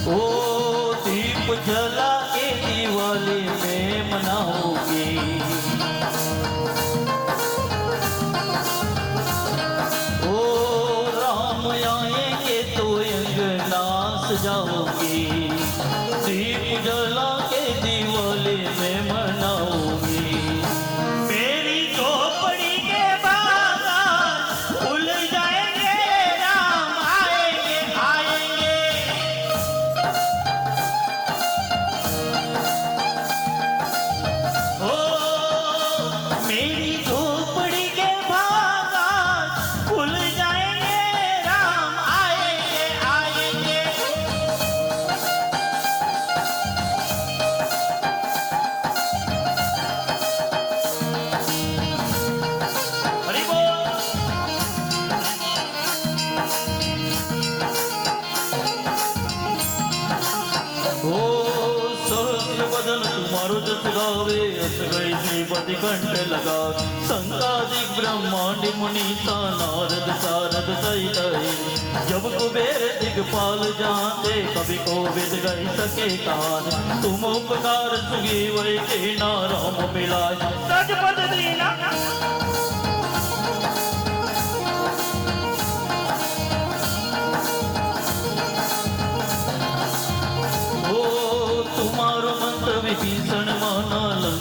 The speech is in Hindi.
ओ दीप जला के दिवाली में मनाओगी, ओ राम आएंगे तो अंगना सजाओगी, दीप जला के दिवाली में मनाओगी। मेरी झोपड़ी के बागान खुल जाएंगे, राम आएंगे आएंगे। ओ मेरी झोपड़ी के बागान खुल जाएंगे, राम आएंगे आएंगे। हरि बोल। ओ सहस्र बदन तुम्हारो जस गावे, अस गई श्रीपति कंठ लगा, संकादिक ब्रह्मांड मुनीता नारद सारद सहित ही। जब कुबेर दिगपाल जाते, कभी को विद गई सके कान, तुम उपकार सुगी वही के नाम मिलाए, सच पद दीना